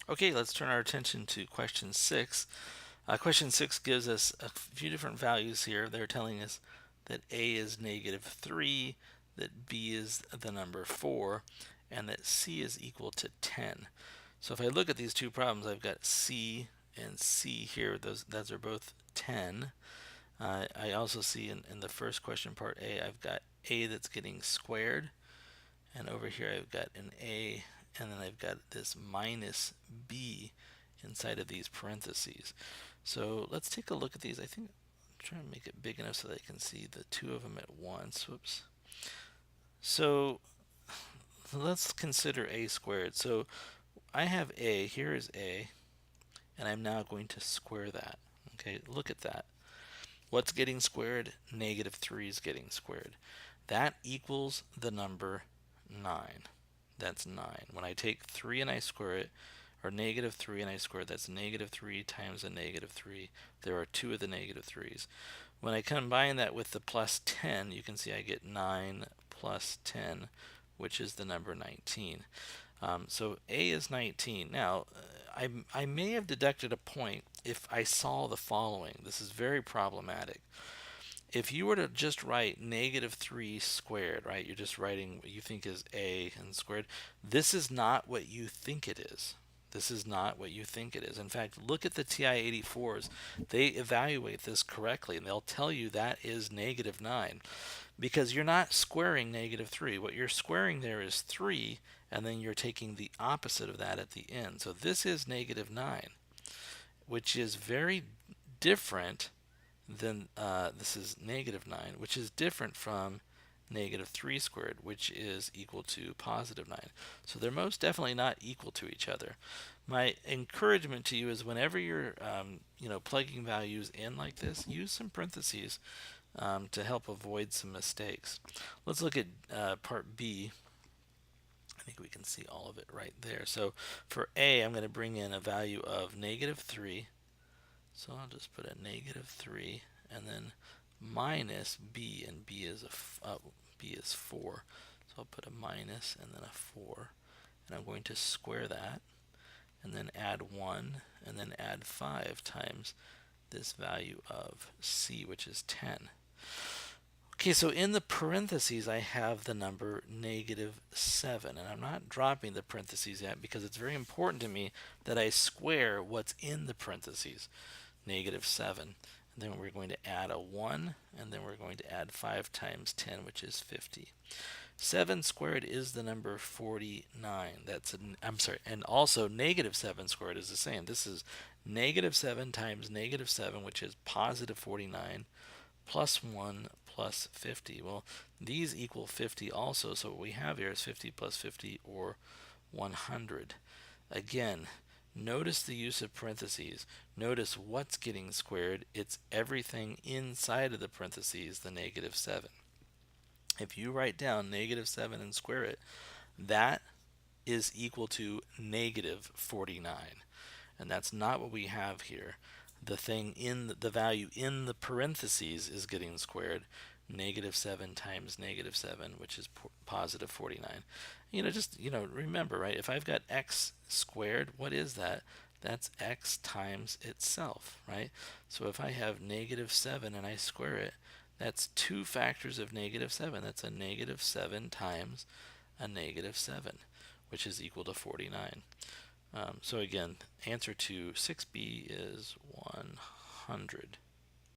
Okay, let's turn our attention to question 6. Question 6 gives us a few different values here. They're telling us that a is -3, that b is the number 4, and that c is equal to 10. So if I look at these two problems, I've got c and c here. Those are both 10. I also see in the first question, part A, I've got a that's getting squared, and over here I've got an a, and then I've got this minus b inside of these parentheses. So let's take a look at these. I think I'm trying to make it big enough so that I can see the two of them at once. Whoops. So let's consider a squared. So I have a, here is a, and I'm now going to square that. Okay, look at that. What's getting squared? -3 is getting squared. That equals the number 9. That's 9. When I take 3 and I square it, or -3 and I square it, that's -3 times a -3. There are two of the -3's. When I combine that with the plus 10, you can see I get 9 plus 10, which is the number 19. So A is 19. Now, I may have deducted a point if I saw the following. This is very problematic. If you were to just write -3 squared, right? You're just writing what you think is a and squared. This is not what you think it is. This is not what you think it is. In fact, look at the TI-84s. They evaluate this correctly, and they'll tell you that is -9 because you're not squaring -3. What you're squaring there is 3, and then you're taking the opposite of that at the end. So this is -9, which is very different than this is -9, which is different from -3 squared, which is equal to +9. So they're most definitely not equal to each other. My encouragement to you is whenever you're plugging values in like this, use some parentheses to help avoid some mistakes. Let's look at part B. I think we can see all of it right there. So for A, I'm going to bring in a value of -3. So I'll just put a -3 and then minus b, and b is b is 4. So I'll put a minus and then a 4, and I'm going to square that and then add 1 and then add 5 times this value of c, which is 10. Okay, so in the parentheses I have the number -7, and I'm not dropping the parentheses yet because it's very important to me that I square what's in the parentheses. -7, and then we're going to add a 1, and then we're going to add 5 times 10, which is 50. 7 squared is the number 49. I'm sorry, and also -7 squared is the same. This is -7 times -7, which is +49, plus 1 plus 50. Well, these equal 50 also, so what we have here is 50 plus 50, or 100. Again, notice the use of parentheses. Notice what's getting squared. It's everything inside of the parentheses, the -7. If you write down -7 and square it, that is equal to -49. And that's not what we have here. The thing in the value in the parentheses is getting squared. -7 times -7, which is +49. Just remember, right? If I've got x squared, what is that? That's x times itself, right? So if I have -7 and I square it, that's two factors of -7. That's a -7 times a -7, which is equal to 49. So again, answer to 6B is 100.